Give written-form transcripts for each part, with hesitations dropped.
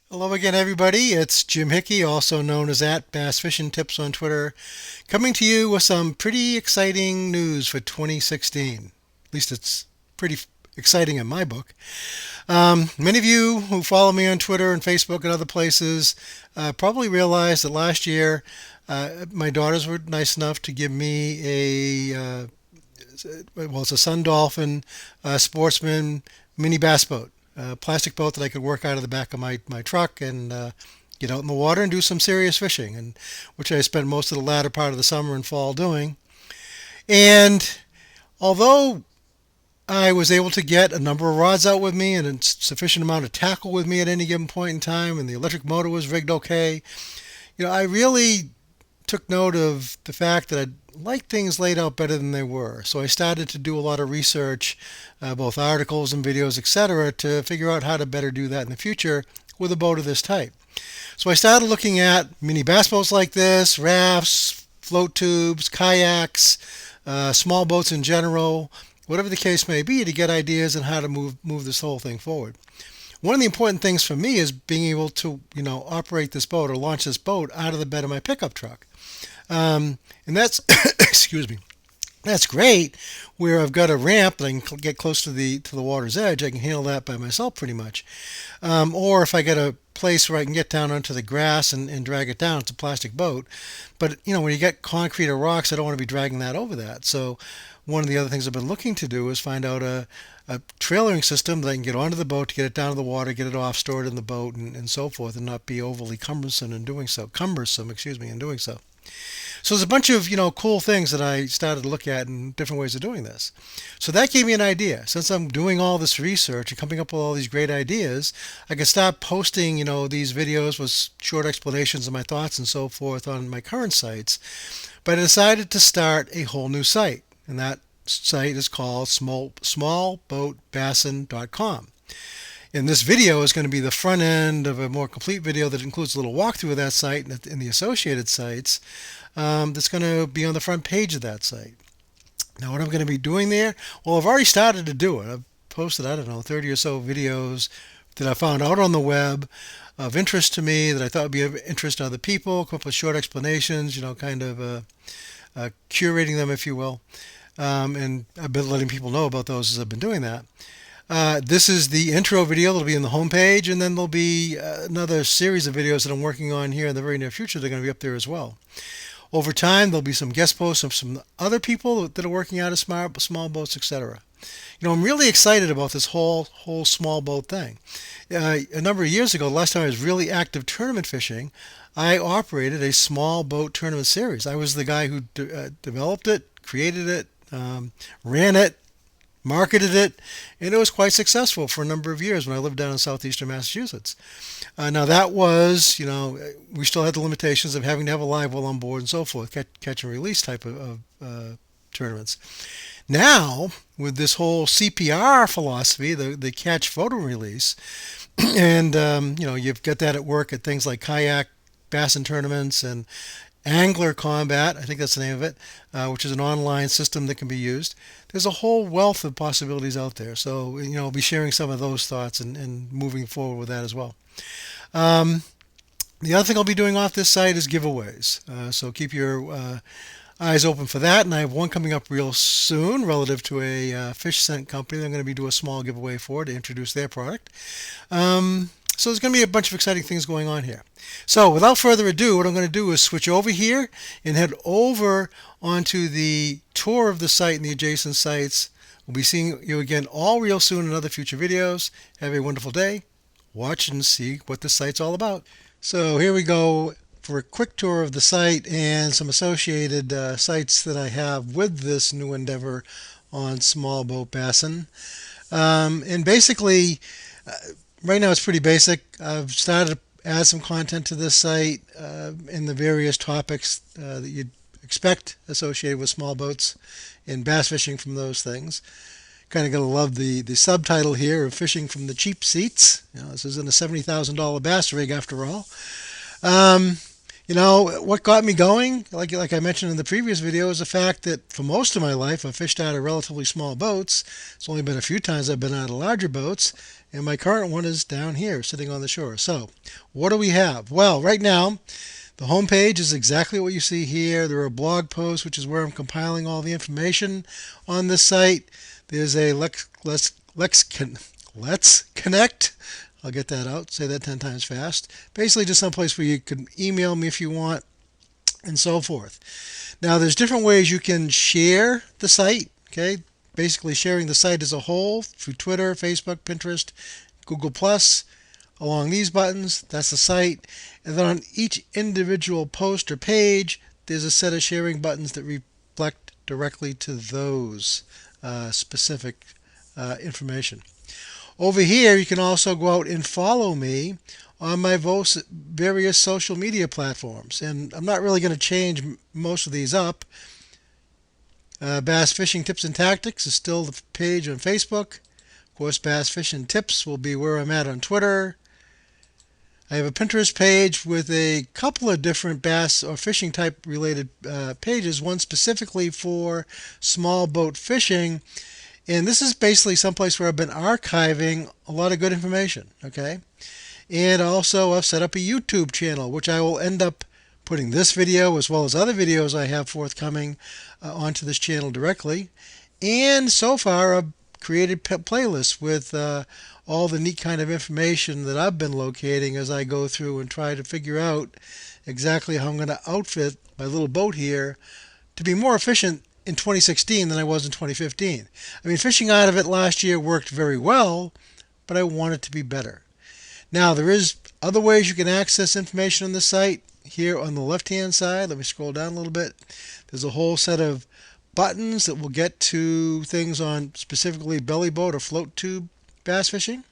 Hello again, everybody. It's Jim Hickey, also known as at Bass Fishing Tips on Twitter, coming to you with some pretty exciting news for 2016. At least it's pretty exciting in my book. Many of you who follow me on Twitter and Facebook and other places probably realized that last year my daughters were nice enough to give me it's a Sun Dolphin Sportsman mini bass boat, a plastic boat that I could work out of the back of my truck and get out in the water and do some serious fishing, and which I spent most of the latter part of the summer and fall doing. And although I was able to get a number of rods out with me and a sufficient amount of tackle with me at any given point in time, and the electric motor was rigged okay, I really took note of the fact that I liked things laid out better than they were. So I started to do a lot of research, both articles and videos, etc., to figure out how to better do that in the future with a boat of this type. So I started looking at mini bass boats like this, rafts, float tubes, kayaks, small boats in general, whatever the case may be, to get ideas on how to move this whole thing forward. One of the important things for me is being able to, operate this boat or launch this boat out of the bed of my pickup truck. And that's, excuse me, that's great. Where I've got a ramp that I can get close to the water's edge, I can handle that by myself pretty much. Or if I get a place where I can get down onto the grass and drag it down, it's a plastic boat. But when you get concrete or rocks, I don't want to be dragging that over that. So one of the other things I've been looking to do is find out a trailering system that I can get onto the boat to get it down to the water, get it off, store it in the boat, and so forth, and not be overly cumbersome in doing so. Cumbersome, excuse me, in doing so. So there's a bunch of cool things that I started to look at and different ways of doing this. So that gave me an idea. Since I'm doing all this research and coming up with all these great ideas, I could start posting these videos with short explanations of my thoughts and so forth on my current sites. But I decided to start a whole new site, and that site is called smallboatbassin.com. And this video is going to be the front end of a more complete video that includes a little walkthrough of that site and the associated sites, that's going to be on the front page of that site. Now, what I'm going to be doing there, well, I've already started to do it. I've posted, I don't know, 30 or so videos that I found out on the web of interest to me that I thought would be of interest to other people, a couple of short explanations, kind of curating them, if you will. And I've been letting people know about those as I've been doing that. This is the intro video that'll be in the homepage, and then there'll be another series of videos that I'm working on here in the very near future. They're going to be up there as well. Over time, there'll be some guest posts of some other people that are working out of small boats, etc. I'm really excited about this whole small boat thing. A number of years ago, the last time I was really active tournament fishing, I operated a small boat tournament series. I was the guy who developed it, created it, ran it, marketed it, and it was quite successful for a number of years when I lived down in southeastern Massachusetts. Now that was, we still had the limitations of having to have a live well on board and so forth, catch and release type of tournaments. Now, with this whole CPR philosophy, the catch photo release, and you've got that at work at things like kayak bassin tournaments and Angler Combat, I think that's the name of it, which is an online system that can be used. There's a whole wealth of possibilities out there. So, I'll be sharing some of those thoughts and moving forward with that as well. Um, the other thing I'll be doing off this site is giveaways. So keep your eyes open for that. And I have one coming up real soon relative to a fish scent company that I'm going to be doing a small giveaway for to introduce their product. So there's going to be a bunch of exciting things going on here. So without further ado, what I'm going to do is switch over here and head over onto the tour of the site and the adjacent sites. We'll be seeing you again all real soon in other future videos. Have a wonderful day. Watch and see what the site's all about. So here we go for a quick tour of the site and some associated sites that I have with this new endeavor on Small Boat Bassin. And basically, right now it's pretty basic. I've started to add some content to this site in the various topics that you'd expect associated with small boats and bass fishing from those things. Kind of going to love the subtitle here of Fishing from the Cheap Seats. This isn't a $70,000 bass rig after all. You know, what got me going, like I mentioned in the previous video, is the fact that for most of my life I've fished out of relatively small boats. It's only been a few times I've been out of larger boats, and my current one is down here sitting on the shore. So, what do we have? Well, right now, the home page is exactly what you see here. There are blog posts, which is where I'm compiling all the information on this site. There's a Let's Connect. I'll get that out. Say that 10 times fast. Basically, just someplace where you can email me if you want, and so forth. Now, there's different ways you can share the site. Okay, basically sharing the site as a whole through Twitter, Facebook, Pinterest, Google Plus. Along these buttons, that's the site. And then on each individual post or page, there's a set of sharing buttons that reflect directly to those specific information. Over here, you can also go out and follow me on my various social media platforms. And I'm not really going to change most of these up. Bass Fishing Tips and Tactics is still the page on Facebook. Of course, Bass Fishing Tips will be where I'm at on Twitter. I have a Pinterest page with a couple of different bass or fishing type related pages, one specifically for small boat fishing. And this is basically someplace where I've been archiving a lot of good information, okay? And also I've set up a YouTube channel, which I will end up putting this video as well as other videos I have forthcoming onto this channel directly. And so far I've created playlists with all the neat kind of information that I've been locating as I go through and try to figure out exactly how I'm going to outfit my little boat here to be more efficient in 2016 than I was in 2015. I mean, fishing out of it last year worked very well, but I want it to be better. Now, there is other ways you can access information on the site. Here on the left-hand side, let me scroll down a little bit. There's a whole set of buttons that will get to things on specifically belly boat or float tube bass fishing.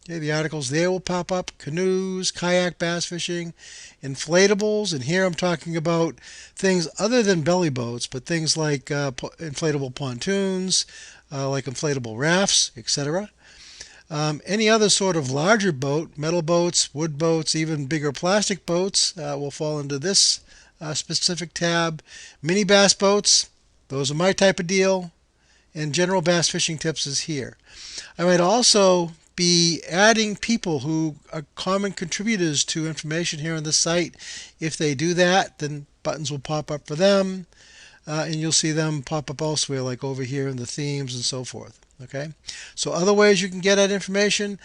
Okay, the articles there will pop up: canoes, kayak bass fishing, inflatables, and here I'm talking about things other than belly boats, but things like inflatable pontoons, like inflatable rafts, etc. Any other sort of larger boat, metal boats, wood boats, even bigger plastic boats will fall into this specific tab. Mini bass boats, those are my type of deal, and general bass fishing tips is here. I might also be adding people who are common contributors to information here on the site. If they do that, then buttons will pop up for them, and you'll see them pop up elsewhere, like over here in the themes and so forth. Okay, so other ways you can get that information: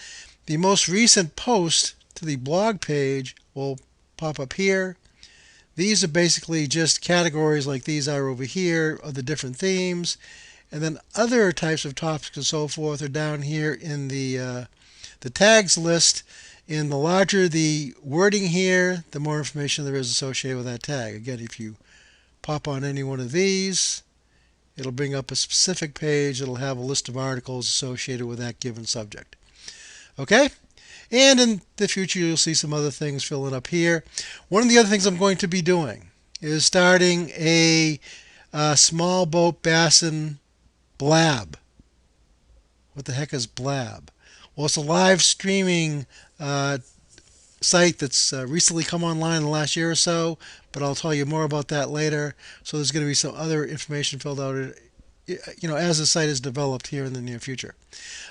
the most recent post to the blog page will pop up here. These are basically just categories like these are over here of the different themes. And then other types of topics and so forth are down here in the tags list. And the larger the wording here, the more information there is associated with that tag. Again, if you pop on any one of these, it'll bring up a specific page. It'll have a list of articles associated with that given subject. Okay? And in the future, you'll see some other things filling up here. One of the other things I'm going to be doing is starting a small boat Bassin Blab. What the heck is Blab? Well, it's a live streaming site that's recently come online in the last year or so, but I'll tell you more about that later. So there's going to be some other information filled out, as the site is developed here in the near future.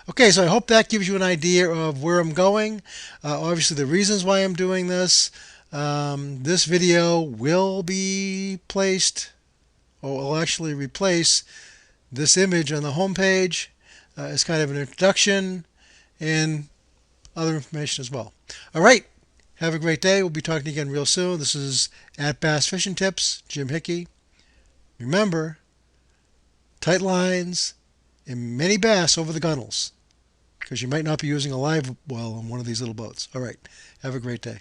Okay, so I hope that gives you an idea of where I'm going. Obviously, the reasons why I'm doing this. This video will be placed, or will actually replace this image on the home page as kind of an introduction and other information as well. All right, have a great day. We'll be talking again real soon. This is at Bass Fishing Tips, Jim Hickey. Remember, tight lines and many bass over the gunnels, because you might not be using a live well on one of these little boats. All right, have a great day.